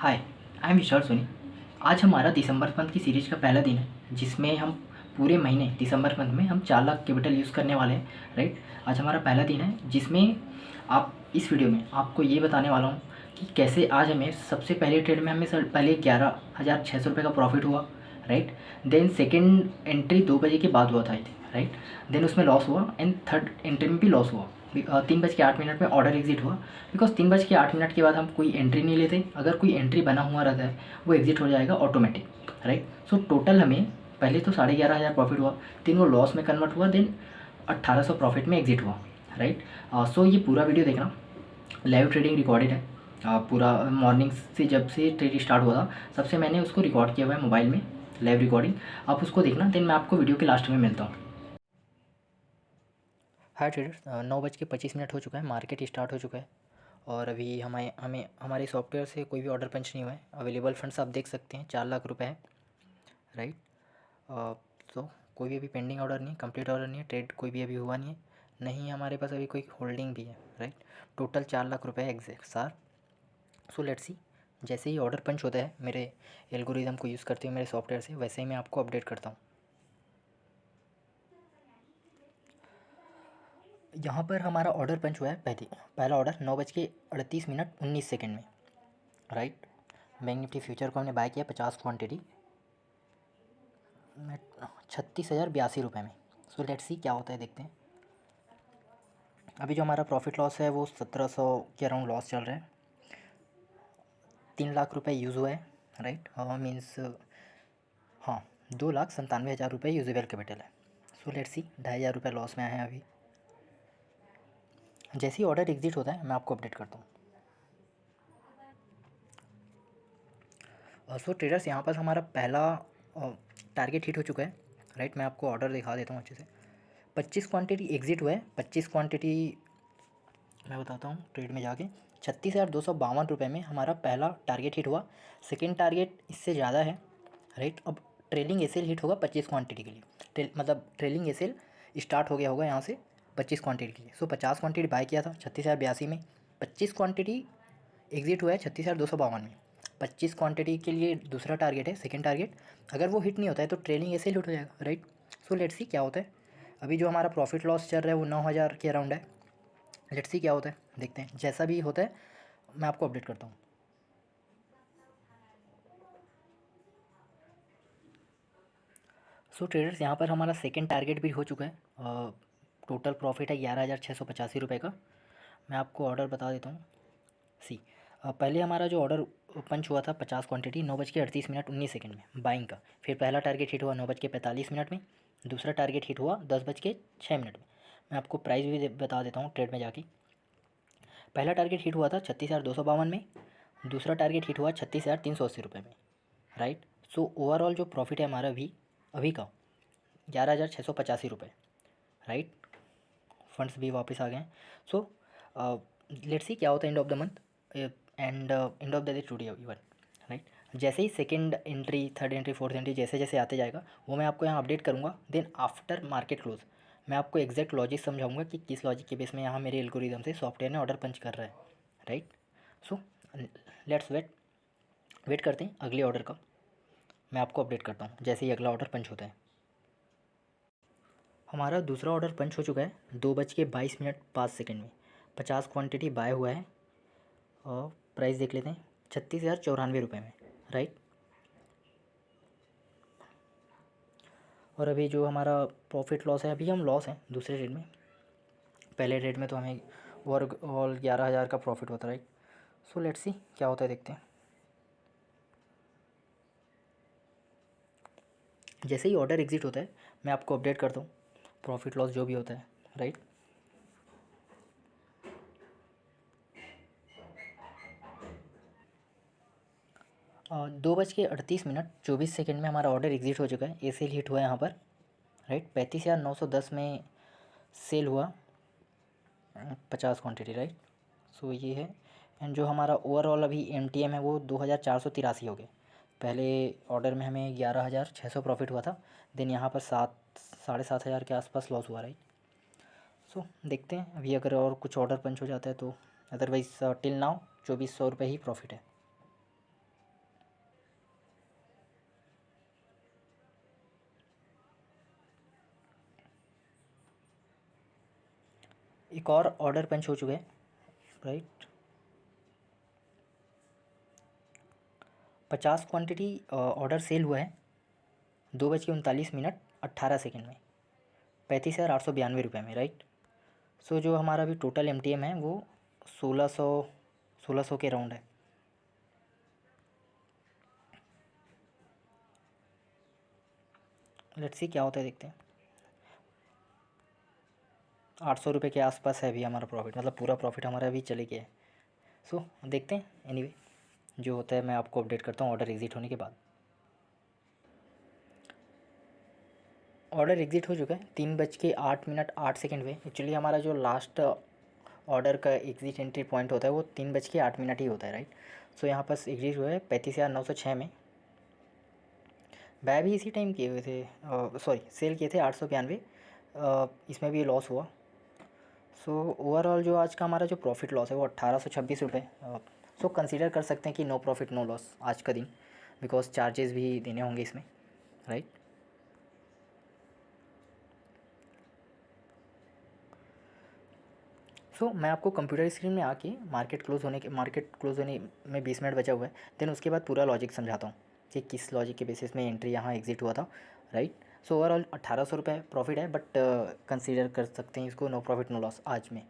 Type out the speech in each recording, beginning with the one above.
Hi, I am विशाल सोनी। आज हमारा दिसंबर month की सीरीज का पहला दिन है, जिसमें हम पूरे महीने दिसंबर मंथ में हम 4 लाख कैपिटल यूज़ करने वाले हैं, राइट। आज हमारा पहला दिन है, जिसमें आप इस वीडियो में आपको ये बताने वाला हूँ कि कैसे आज हमें सबसे पहले ट्रेड में हमें पहले 11,600 रुपये का प्रॉफिट हुआ, राइट। देन सेकेंड एंट्री 2 बजे के बाद हुआ था, राइट। देन उसमें लॉस हुआ एंड थर्ड एंट्री में भी लॉस हुआ। 3:08 में ऑर्डर एग्जिट हुआ, बिकॉज 3:08 के बाद हम कोई एंट्री नहीं लेते। अगर कोई एंट्री बना हुआ रहता है वो एग्जिट हो जाएगा ऑटोमेटिक, राइट। सो टोटल हमें पहले तो 11,500 प्रॉफिट हुआ, देन वो लॉस में कन्वर्ट हुआ, देन 1,800 प्रॉफिट में एग्जिट हुआ, राइट। सो ये पूरा वीडियो देखना, लाइव ट्रेडिंग रिकॉर्डेड है। पूरा मॉर्निंग से जब से ट्रेड स्टार्ट हुआ था सबसे मैंने उसको रिकॉर्ड किया हुआ है मोबाइल में, लाइव रिकॉर्डिंग। आप उसको देखना, देन मैं आपको वीडियो के लास्ट में मिलता हूँ। हाय ट्रेडर्स, 9:25 हो चुका है, मार्केट स्टार्ट हो चुका है और अभी हमें हमें हमारे सॉफ्टवेयर से कोई भी ऑर्डर पंच नहीं हुआ है। अवेलेबल फंड्स आप देख सकते हैं 4 लाख रुपए है, राइट। तो कोई भी अभी पेंडिंग ऑर्डर नहीं है, कंप्लीट ऑर्डर नहीं है, ट्रेड कोई भी अभी हुआ नहीं है, नहीं हमारे पास अभी कोई होल्डिंग भी है, राइट। टोटल 4 लाख रुपए एग्जैक्ट सार। सो लेट्स सी, जैसे ही ऑर्डर पंच होता है मेरे एल्गोरिदम को यूज़ करते हुए मेरे सॉफ्टवेयर से, वैसे ही मैं आपको अपडेट करता हूँ। यहाँ पर हमारा ऑर्डर पंच हुआ है, पहला ऑर्डर 9:38 में, राइट। बैंक निफ्टी फ्यूचर को हमने बाय किया 50 क्वांटिटी में 36,082 रुपये में। सो लेट्स सी क्या होता है, देखते हैं। अभी जो हमारा प्रॉफिट लॉस है वो 1,700 के अराउंड लॉस चल रहा है। 3 लाख रुपए यूज़ हुआ है, राइट। मीन्स हाँ, 2,97,000 रुपये यूजेबल कैपिटल है। सो लेट्स सी, 2,500 रुपये लॉस में आए हैं अभी। जैसे ही ऑर्डर एग्जिट होता है मैं आपको अपडेट करता हूँ। सो ट्रेडर्स, यहाँ पर हमारा पहला टारगेट हिट हो चुका है, राइट। मैं आपको ऑर्डर दिखा देता हूँ अच्छे से। 25 क्वांटिटी एग्जिट हुआ है, 25 क्वांटिटी मैं बताता हूँ ट्रेड में जाके। 36,252 रुपये में हमारा पहला टारगेट हिट हुआ। सेकेंड टारगेट इससे ज़्यादा है, राइट। अब ट्रेलिंग एसएल हिट होगा 25 क्वांटिटी के लिए, मतलब ट्रेलिंग एसएल स्टार्ट हो गया होगा यहाँ से 25 क्वांटिटी के लिए। सो 50 क्वांटिटी बाय किया था 36,082 में, 25 क्वांटिटी एग्जिट हुआ है 36,252 में। 25 क्वांटिटी के लिए दूसरा टारगेट है, सेकेंड टारगेट। अगर वो हिट नहीं होता है तो ट्रेलिंग ऐसे ही हिट हो जाएगा, राइट। सो लेट्स सी क्या होता है। अभी जो हमारा प्रॉफिट लॉस चल रहा है वो 9,000 के अराउंड है। लेट्स सी क्या होता है, देखते हैं। जैसा भी होता है मैं आपको अपडेट करता हूँ। सो ट्रेडर्स, यहाँ पर हमारा सेकेंड टारगेट भी हो चुका है। टोटल प्रॉफिट है 11,685 रुपये का। मैं आपको ऑर्डर बता देता हूँ। सी, पहले हमारा जो ऑर्डर पंच हुआ था 50 क्वांटिटी 9:38 में बाइंग का। फिर पहला टारगेट हिट हुआ 9:45 में, दूसरा टारगेट हिट हुआ 10:06 में। मैं आपको प्राइस भी बता देता हूँ ट्रेड में जाके। पहला टारगेट हिट हुआ था 36,252 में, दूसरा टारगेट हिट हुआ 36,380 रुपये में, राइट। सो ओवरऑल जो प्रॉफिट है हमारा अभी का 11,685 रुपये, राइट। फंड्स भी वापस आ गए हैं। सो लेट्स सी क्या होता है end of the month and end of the day today even, right. जैसे ही second entry, third entry, fourth entry जैसे जैसे आते जाएगा वो मैं आपको यहाँ अपडेट करूँगा। देन आफ्टर मार्केट क्लोज मैं आपको एग्जैक्ट लॉजिक समझाऊंगा कि किस लॉजिक के बेस में यहाँ मेरे एल्गोरिदम से सॉफ्टवेयर ने ऑर्डर पंच कर रहा है, राइट। सो लेट्स वेट करते हैं अगले ऑर्डर का। मैं आपको अपडेट करता हूँ जैसे ही अगला ऑर्डर पंच होता है। हमारा दूसरा ऑर्डर पंच हो चुका है 2:22 में। 50 क्वांटिटी बाय हुआ है और प्राइस देख लेते हैं 36,094 रुपये में, राइट। और अभी जो हमारा प्रॉफिट लॉस है, अभी हम लॉस हैं दूसरे रेट में। पहले रेट में तो हमें ओवरऑल 11,000 का प्रॉफिट होता है, राइट। सो लेट्स सी क्या होता है, देखते हैं। जैसे ही ऑर्डर एग्जिट होता है मैं आपको अपडेट करता हूँ प्रॉफिट लॉस जो भी होता है, राइट। 2:38 में हमारा ऑर्डर एग्जिट हो चुका है, ये सेल हिट हुआ है यहाँ पर, राइट। 35,910 में सेल हुआ 50 क्वांटिटी, राइट। सो ये है। एंड जो हमारा ओवरऑल अभी MTM है वो 2,483 हो गए। पहले ऑर्डर में हमें 11,600 प्रॉफिट हुआ था, देन यहाँ पर 7,500 के आसपास लॉस हुआ, राइट। सो देखते हैं अभी अगर और कुछ ऑर्डर पंच हो जाता है तो। अदरवाइज़ टिल नाउ 2,400 रुपये ही प्रॉफिट है। एक और ऑर्डर पंच हो चुका है, राइट। 50 क्वांटिटी ऑर्डर सेल हुआ है 2:39 18 सेकेंड में 35,892 में, राइट। सो जो हमारा अभी टोटल MTM है वो 1600 के राउंड है। लेट्स सी क्या होता है, देखते हैं। 800 रुपये के आसपास है अभी हमारा प्रॉफिट, मतलब पूरा प्रॉफिट हमारा अभी चले गया है। सो देखते हैं, एनीवे जो होता है मैं आपको अपडेट करता हूँ ऑर्डर एग्ज़िट होने के बाद। ऑर्डर एग्ज़िट हो चुका है 3:08 पे। एक्चुअली हमारा जो लास्ट ऑर्डर का एग्ज़िट एंट्री पॉइंट होता है वो 3:08 ही होता है, राइट। सो यहाँ पर एग्ज़िट हुआ है 35,906 में। बाय भी इसी टाइम किए हुए थे, सॉरी सेल किए थे 892। इसमें भी लॉस हुआ। सो ओवरऑल जो आज का हमारा जो प्रॉफिट लॉस है वो 1826 रुपये। सो कंसीडर कर सकते हैं कि नो प्रॉफिट नो लॉस आज का दिन, बिकॉज चार्जेस भी देने होंगे इसमें, राइट। सो मैं आपको कंप्यूटर स्क्रीन में आके मार्केट क्लोज होने में 20 मिनट बचा हुआ है, देन उसके बाद पूरा लॉजिक समझाता हूँ कि किस लॉजिक के बेसिस में एंट्री यहाँ एग्जिट हुआ था, राइट। सो ओवरऑल 1800 रुपये प्रॉफिट है, बट कंसीडर कर सकते हैं इसको नो प्रॉफिट नो लॉस आज में।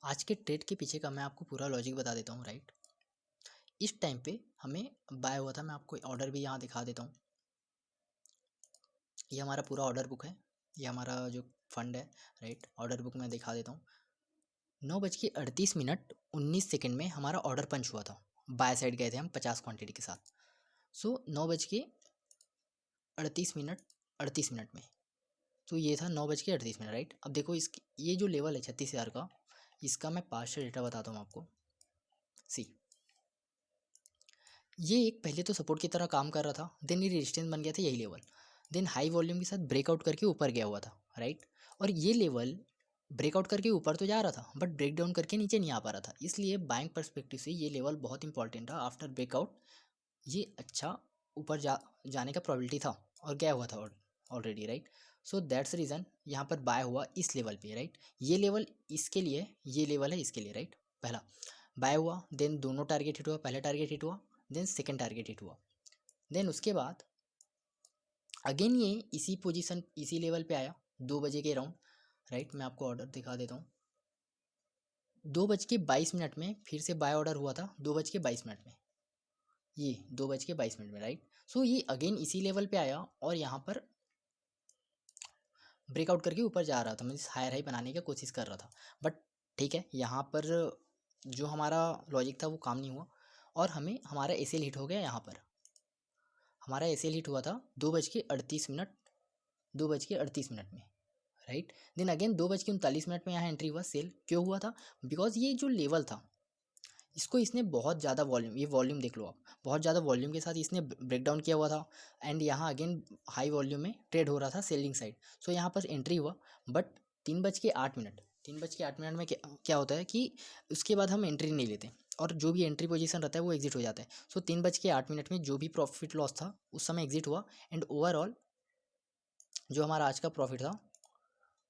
आज के ट्रेड के पीछे का मैं आपको पूरा लॉजिक बता देता हूँ, राइट। इस टाइम पे हमें बाय हुआ था, मैं आपको ऑर्डर भी यहाँ दिखा देता हूँ। ये हमारा पूरा ऑर्डर बुक है, ये हमारा जो फंड है, राइट। ऑर्डर बुक मैं दिखा देता हूँ। 9:38 में 19 सेकेंड में हमारा ऑर्डर पंच हुआ था, बाय साइड गए थे हम 50 क्वांटिटी के साथ। सो 9:38 में, तो ये था 9:38, राइट। अब देखो इसकी ये जो लेवल है 36,000 का, इसका मैं पार्शियल डेटा बताता हूँ आपको। सी, ये एक पहले तो सपोर्ट की तरह काम कर रहा था, देन ये रेजिस्टेंस बन गया था यही लेवल, देन हाई वॉल्यूम के साथ ब्रेकआउट करके ऊपर गया हुआ था, राइट। और ये लेवल ब्रेकआउट करके ऊपर तो जा रहा था बट ब्रेक डाउन करके नीचे नहीं आ पा रहा था, इसलिए बाइंग परस्पेक्टिव से ये लेवल बहुत इंपॉर्टेंट था। आफ्टर ब्रेकआउट ये अच्छा ऊपर जाने का प्रोबेबिलिटी था और गया हुआ था already, right. So that's reason यहाँ पर बाय हुआ इस लेवल पे, राइट। ये लेवल इसके लिए, ये लेवल है इसके लिए, राइट। पहला बाय हुआ, देन दोनों टारगेट हिट हुआ, पहला टारगेट हिट हुआ, देन सेकेंड टारगेट हिट हुआ, देन उसके बाद अगेन ये इसी पोजीशन इसी लेवल पे आया 2 बजे के अराउंड, राइट। मैं आपको ऑर्डर दिखा देता हूँ। 2:22 में फिर से बाय ऑर्डर हुआ था 2:22 में, ये 2:22 में, राइट। सो ये अगेन इसी लेवल पे आया और यहाँ पर ब्रेकआउट करके ऊपर जा रहा था, मीन्स हायर हाई बनाने की कोशिश कर रहा था, बट ठीक है यहाँ पर जो हमारा लॉजिक था वो काम नहीं हुआ और हमें हमारा एसएल हिट हो गया। यहाँ पर हमारा एसएल हिट हुआ था 2:38, 2:38 में, राइट। देन अगेन 2:39 में यहाँ एंट्री हुआ। सेल क्यों हुआ था? बिकॉज ये जो लेवल था इसको इसने बहुत ज़्यादा वॉल्यूम, ये वॉल्यूम देख लो आप, बहुत ज़्यादा वॉल्यूम के साथ इसने ब्रेक डाउन किया हुआ था एंड यहाँ अगेन हाई वॉल्यूम में ट्रेड हो रहा था सेलिंग साइड। सो यहाँ पर एंट्री हुआ, बट 3:08 में क्या होता है कि उसके बाद हम एंट्री नहीं लेते और जो भी एंट्री पोजीशन रहता है वो एग्जिट हो जाता है। सो 3:08 में जो भी प्रॉफिट लॉस था उस समय एग्जिट हुआ एंड ओवरऑल जो हमारा आज का प्रॉफिट था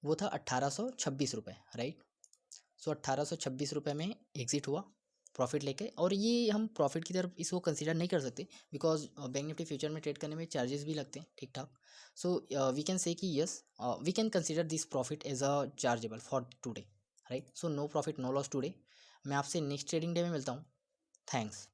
वो था 1826 रुपये, राइट। सो 1826 रुपये में एग्जिट हुआ प्रॉफिट लेके। और ये हम प्रॉफिट की तरफ इसको कंसीडर नहीं कर सकते बिकॉज बैंक निफ्टी फ्यूचर में ट्रेड करने में चार्जेस भी लगते हैं ठीक ठाक। सो वी कैन से कि yes we can consider this profit as a chargeable for today, right. So no profit no loss today. मैं आपसे नेक्स्ट ट्रेडिंग डे में मिलता हूँ। थैंक्स।